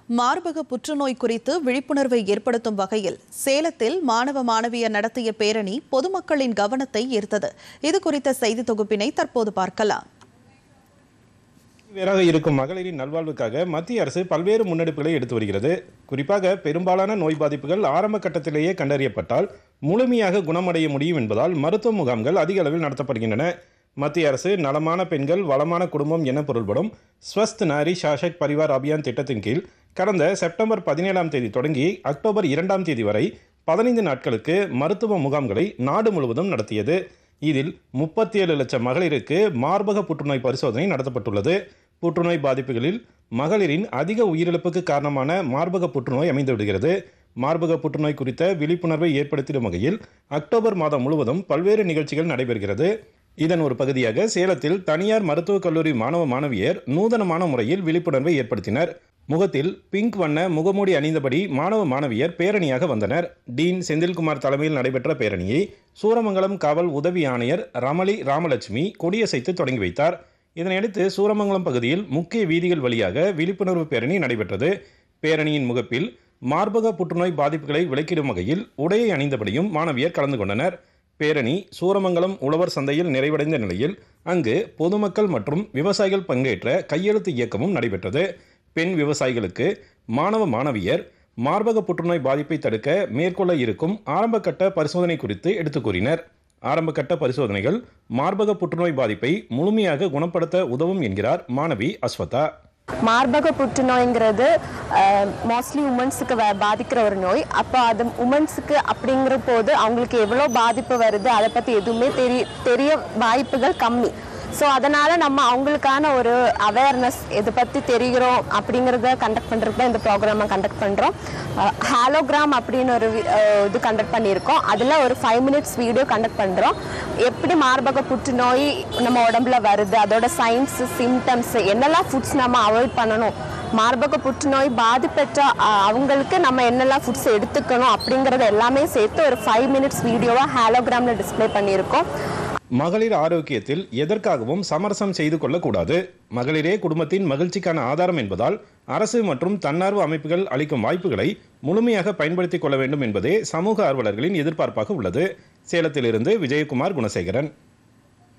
மார்பக புற்றுநோய் குறித்து விழிப்புணர்வை ஏற்படுத்தும் வகையில் சேலத்தில் மாணவ மாணவியர் நடத்திய பேரணி பொதுமக்களின் கவனத்தை ஈர்த்தது. இது குறித்த செய்தி தொகுப்பினை தற்போது பார்க்கலாம். வேறாக இருக்கும் மகளிரின் நல்வாழ்வுக்காக மத்திய அரசு பல்வேறு முன்னெடுப்புகளை எடுத்து வருகிறது. குறிப்பாக பெரும்பாலான நோய் பாதிப்புகள் ஆரம்ப கட்டத்திலேயே கண்டறியப்பட்டால் முழுமையாக குணமடைய முடியும் என்பதால் மருத்துவ முகாம்கள் அதிக அளவில் நடத்தப்படுகின்றன. மத்திய அரசு நலமான பெண்கள் வளமான குடும்பம் என பொருள்படும் ஸ்வஸ்த் நாரி சாஷக் பரிவார் அபியான் திட்டத்தின் கீழ் கடந்த செப்டம்பர் 17ஆம் தேதி தொடங்கி அக்டோபர் 2ஆம் தேதி வரை 15 நாட்களுக்கு மருத்துவ முகாம்களை நாடு முழுவதும் நடத்தியது. இதில் 37 லட்சம் மகளிருக்கு மார்பக புற்றுநோய் பரிசோதனை நடத்தப்பட்டுள்ளது. புற்றுநோய் பாதிப்புகளில் மகளிரின் அதிக உயிரிழப்புக்கு காரணமான மார்பக புற்றுநோய் அமைந்துவிடுகிறது. மார்பக புற்றுநோய் குறித்த விழிப்புணர்வை ஏற்படுத்திடும் வகையில் அக்டோபர் மாதம் முழுவதும் பல்வேறு நிகழ்ச்சிகள் நடைபெறுகிறது. இதன் ஒரு பகுதியாக சேலத்தில் தனியார் மருத்துவக் கல்லூரி மாணவ மாணவியர் நூதனமான முறையில் விழிப்புணர்வை ஏற்படுத்தினர். முகத்தில் பிங்க் வண்ண முகமூடி அணிந்தபடி மாணவ மாணவியர் பேரணியாக வந்தனர். டீன் செந்தில்குமார் தலைமையில் நடைபெற்ற பேரணியை சூரமங்கலம் காவல் உதவி ஆணையர் ரமலி ராமலட்சுமி கொடியசைத்து தொடங்கி வைத்தார். இதனையடுத்து சூரமங்கலம் பகுதியில் முக்கிய வீதிகள் வழியாக விழிப்புணர்வு பேரணி நடைபெற்றது. பேரணியின் முகப்பில் மார்பக புற்றுநோய் பாதிப்புகளை விளக்கிடும் வகையில் உடையை அணிந்தபடியும் மாணவியர் கலந்து கொண்டனர். பேரணி சூரமங்கலம் உழவர் சந்தையில் நிறைவடைந்த நிலையில் அங்கு பொதுமக்கள் மற்றும் விவசாயிகள் பங்கேற்ற கையெழுத்து இயக்கமும் நடைபெற்றது. பெண் விவசாயிகளுக்கு மாணவ மாணவியர் மார்பக புற்றுநோய் பாதிப்பை தடுக்க மேற்கொள்ள இருக்கும் ஆரம்பகட்ட பரிசோதனை குறித்து எடுத்துக் கூறினர். ஆரம்பகட்ட பரிசோதனைகள் மார்பக புற்றுநோய் பாதிப்பை முழுமையாக குணப்படுத்த உதவும் என்கிறார் மாணவி அஸ்வதா. மார்பக புற்றுநோய்ங்கிறது மோஸ்ட்லி உமன்ஸுக்கு பாதிக்கிற ஒரு நோய். அப்போ அது உமன்ஸுக்கு அப்படிங்கிற போது அவங்களுக்கு எவ்வளோ பாதிப்பு வருது அதை பற்றி எதுவுமே தெரிய வாய்ப்புகள் கம்மி. ஸோ அதனால் நம்ம அவங்களுக்கான ஒரு அவேர்னஸ் இதை பற்றி தெரிகிறோம் அப்படிங்கிறத கண்டக்ட் பண்ணுறது தான் இந்த ப்ரோக்ராமை கண்டக்ட் பண்ணுறோம். ஹாலோகிராம் அப்படின்னு ஒரு இது கண்டக்ட் பண்ணியிருக்கோம். அதில் ஒரு 5 மினிட்ஸ் வீடியோ கண்டக்ட் பண்ணுறோம். எப்படி மார்பக புற்றுநோய் நம்ம உடம்புல வருது, அதோட சைன்ஸ் சிம்டம்ஸ், என்னெல்லாம் ஃபுட்ஸ் நம்ம அவாய்ட் பண்ணணும், மார்பக புற்றுநோய் பாதிப்பெற்ற அவங்களுக்கு நம்ம என்னெல்லாம் ஃபுட்ஸ் எடுத்துக்கணும் அப்படிங்கிறது எல்லாமே சேர்த்து ஒரு 5 மினிட்ஸ் வீடியோவாக ஹாலோகிராமில் டிஸ்பிளே பண்ணியிருக்கோம். மகளிர் ஆரோக்கியத்தில் எதற்காகவும் சமரசம் செய்து கொள்ளக்கூடாது. மகளிரே குடும்பத்தின் மகிழ்ச்சிக்கான ஆதாரம் என்பதால் அரசு மற்றும் தன்னார்வ அமைப்புகள் அளிக்கும் வாய்ப்புகளை முழுமையாக பயன்படுத்திக் கொள்ள வேண்டும் என்பதே சமூக ஆர்வலர்களின் எதிர்பார்ப்பாக உள்ளது. சேலத்திலிருந்து விஜயகுமார் குணசேகரன்.